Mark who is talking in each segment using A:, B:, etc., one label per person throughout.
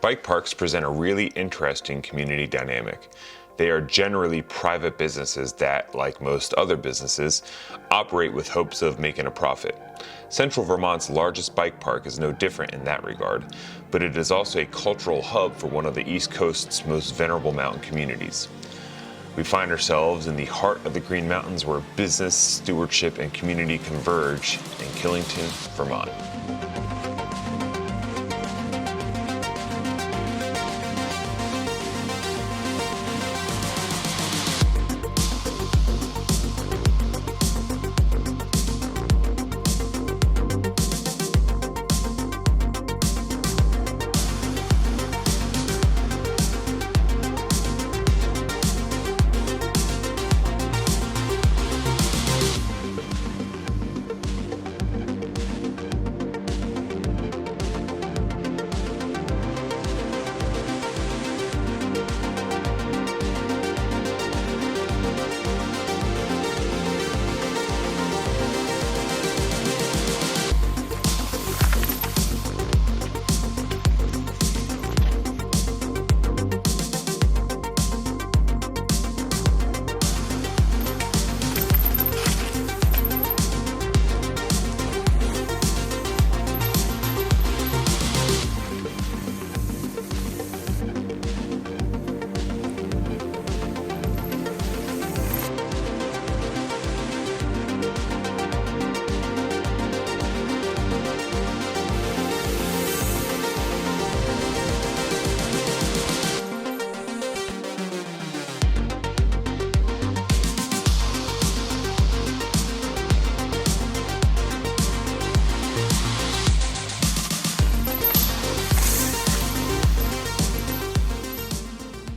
A: Bike parks present a really interesting community dynamic. They are generally private businesses that, like most other businesses, operate with hopes of making a profit. Central Vermont's largest bike park is no different in that regard, but it is also a cultural hub for one of the East Coast's most venerable mountain communities. We find ourselves in the heart of the Green Mountains where business, stewardship, and community converge in Killington, Vermont.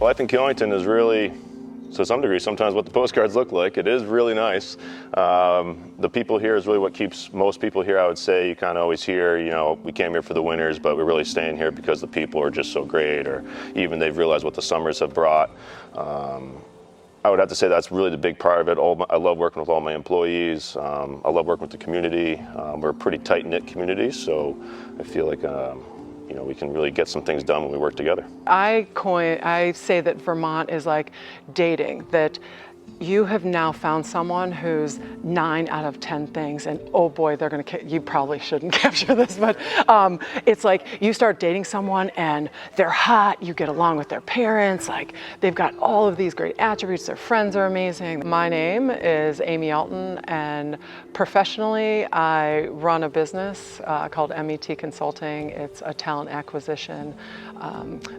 B: Life in Killington is really, to some degree, sometimes what the postcards look like. It is really nice. The people here is really what keeps most people here, I would say. You kind of always hear, you know, we came here for the winters, but we're really staying here because the people are just so great, or even they've realized what the summers have brought. I would have to say that's really the big part of it. I love working with all my employees. I love working with the community. We're a pretty tight-knit community, so I feel like you know, we can really get some things done when we work together.
C: I say that Vermont is like dating, that you have now found someone who's 9 out of 10 things, and oh boy, they're gonna, you probably shouldn't capture this, but it's like you start dating someone and they're hot, you get along with their parents, like they've got all of these great attributes, their friends are amazing. My name is Amy Alton, and professionally I run a business called MET Consulting. It's a talent acquisition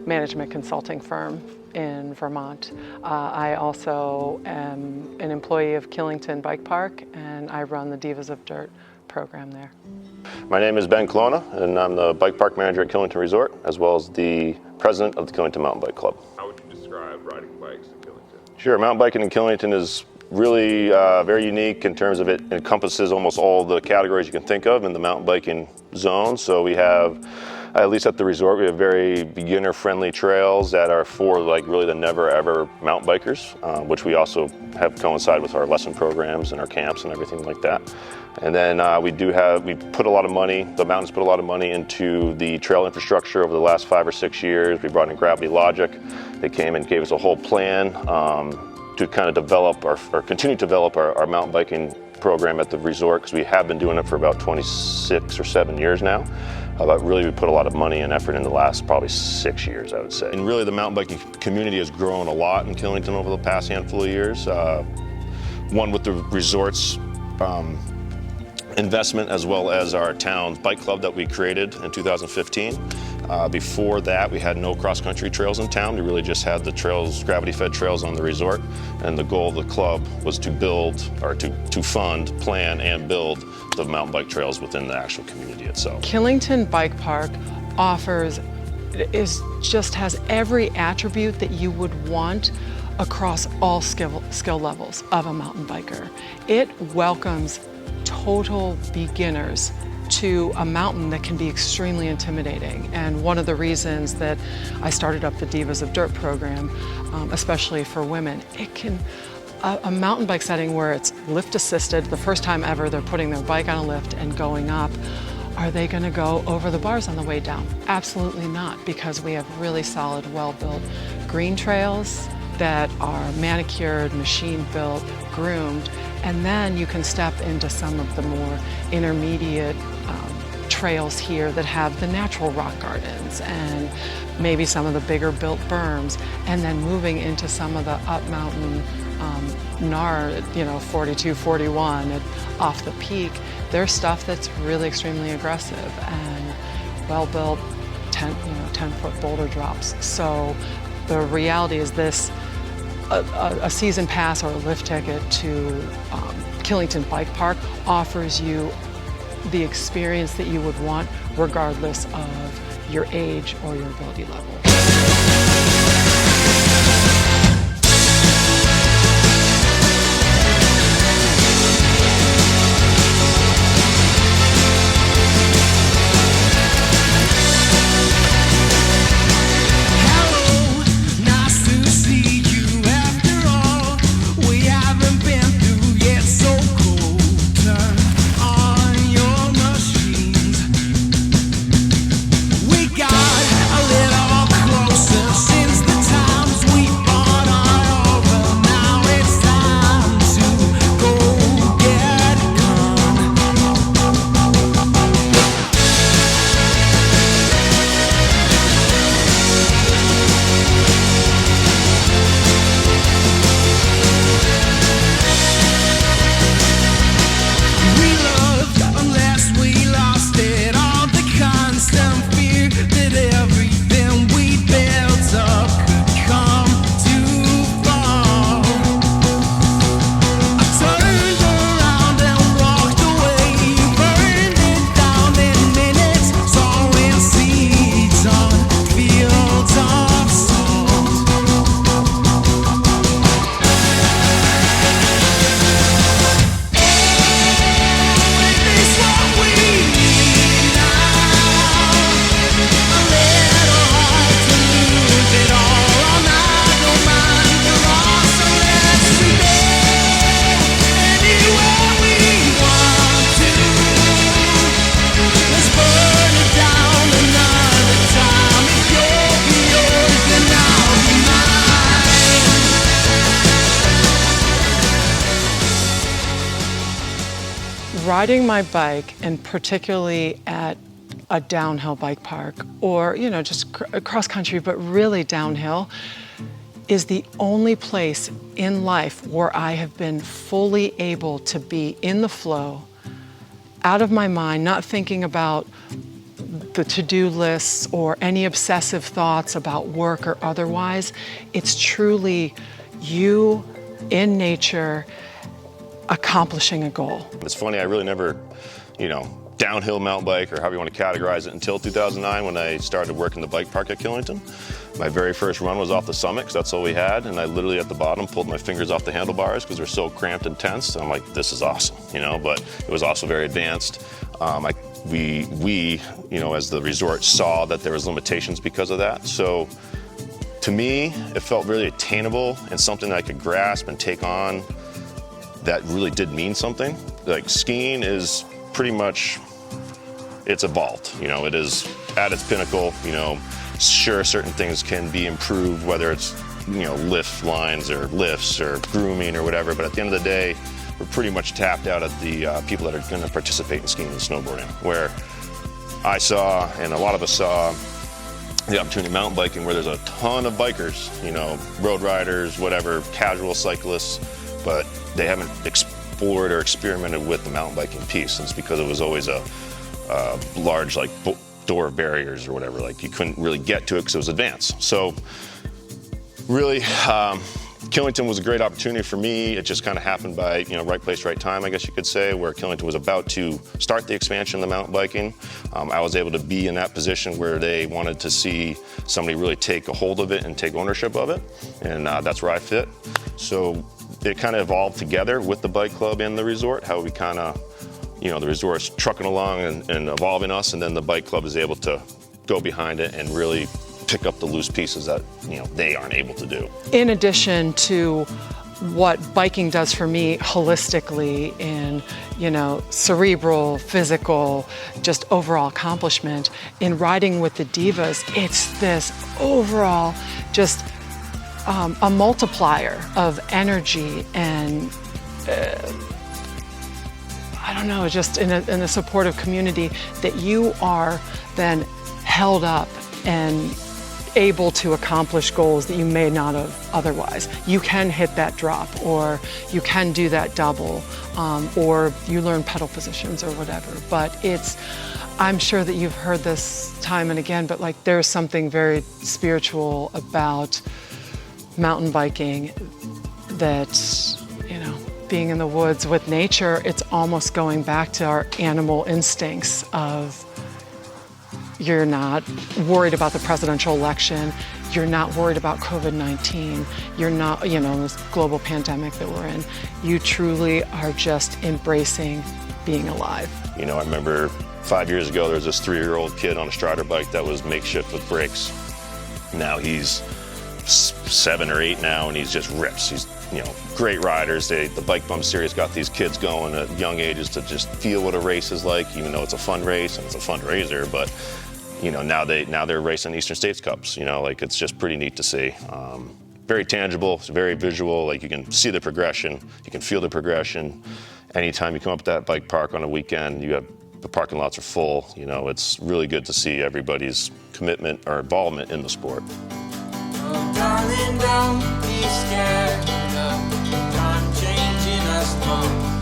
C: management consulting firm in Vermont. I also am an employee of Killington Bike Park, and I run the Divas of Dirt program there.
B: My name is Ben Colonna, and I'm the bike park manager at Killington Resort, as well as the president of the Killington Mountain Bike Club.
A: How would you describe riding bikes in Killington?
B: Sure, mountain biking in Killington is really very unique in terms of it encompasses almost all the categories you can think of in the mountain biking zone. So we have, at least at the resort, we have very beginner-friendly trails that are for like really the never-ever mountain bikers, which we also have coincide with our lesson programs and our camps and everything like that. And then we put a lot of money, the mountains put a lot of money into the trail infrastructure over the last 5 or 6 years. We brought in Gravity Logic. They came and gave us a whole plan to kind of develop or continue to develop our mountain biking program at the resort, because we have been doing it for about 26 or 7 years now. But really we put a lot of money and effort in the last probably 6 years, I would say. And really the mountain biking community has grown a lot in Killington over the past handful of years. One with the resort's investment, as well as our town's bike club that we created in 2015. Before that, we had no cross-country trails in town. We really just had the trails, gravity-fed trails on the resort. And the goal of the club was to build, or to fund, plan, and build the mountain bike trails within the actual community itself.
C: Killington Bike Park just has every attribute that you would want across all skill levels of a mountain biker. It welcomes total beginners to a mountain that can be extremely intimidating. And one of the reasons that I started up the Divas of Dirt program, especially for women, a mountain bike setting where it's lift assisted, the first time ever they're putting their bike on a lift and going up, Are they going to go over the bars on the way down? Absolutely not, because we have really solid, well-built green trails that are manicured, machine-built, groomed, and then you can step into some of the more intermediate trails here that have the natural rock gardens and maybe some of the bigger built berms, and then moving into some of the up mountain NAR, 42, 41 off the peak. There's stuff that's really extremely aggressive and well-built 10-foot boulder drops. So the reality is this, a season pass or a lift ticket to Killington Bike Park offers you the experience that you would want regardless of your age or your ability level. Riding my bike, and particularly at a downhill bike park or, just cross country, but really downhill, is the only place in life where I have been fully able to be in the flow, out of my mind, not thinking about the to-do lists or any obsessive thoughts about work or otherwise. It's truly you in nature accomplishing a goal.
B: It's funny, I really never, downhill mountain bike, or however you want to categorize it, until 2009 when I started working the bike park at Killington. My very first run was off the summit, because that's all we had, and I literally at the bottom pulled my fingers off the handlebars because they're so cramped and tense, and I'm like, this is awesome, but it was also very advanced. We, as the resort, saw that there was limitations because of that. So to me, it felt really attainable and something that I could grasp and take on that really did mean something. Like skiing is pretty much, it's evolved. It is at its pinnacle. Sure, certain things can be improved, whether it's, lift lines or lifts or grooming or whatever, but at the end of the day, we're pretty much tapped out at the people that are gonna participate in skiing and snowboarding, where I saw, and a lot of us saw, the opportunity of mountain biking where there's a ton of bikers, road riders, whatever, casual cyclists, but they haven't explored or experimented with the mountain biking piece. And it's because it was always a large door barriers or whatever, you couldn't really get to it because it was advanced. So really, Killington was a great opportunity for me. It just kind of happened by, right place, right time, I guess you could say, where Killington was about to start the expansion of the mountain biking. I was able to be in that position where they wanted to see somebody really take a hold of it and take ownership of it. And that's where I fit. So it kind of evolved together with the bike club and the resort, how we kind of, the resort's trucking along and evolving us, and then the bike club is able to go behind it and really pick up the loose pieces that, they aren't able to do.
C: In addition to what biking does for me holistically in, cerebral, physical, just overall accomplishment. In riding with the divas, it's this overall just a multiplier of energy and just in a supportive community that you are then held up and able to accomplish goals that you may not have otherwise. You can hit that drop, or you can do that double, or you learn pedal positions or whatever. But I'm sure that you've heard this time and again, but like there's something very spiritual about mountain biking that, being in the woods with nature, it's almost going back to our animal instincts of you're not worried about the presidential election, you're not worried about COVID-19, you're not, this global pandemic that we're in. You truly are just embracing being alive.
B: I remember 5 years ago, there was this 3-year-old kid on a Strider bike that was makeshift with brakes. Now he's 7 or 8 now, and he's just rips. He's, great riders. The Bike Bum Series got these kids going at young ages to just feel what a race is like, even though it's a fun race and it's a fundraiser. But now they're racing Eastern States Cups. It's just pretty neat to see. Very tangible. It's very visual. Like you can see the progression. You can feel the progression. Anytime you come up to that bike park on a weekend, the parking lots are full. It's really good to see everybody's commitment or involvement in the sport.
D: Oh, darling, don't be scared of time changing us both.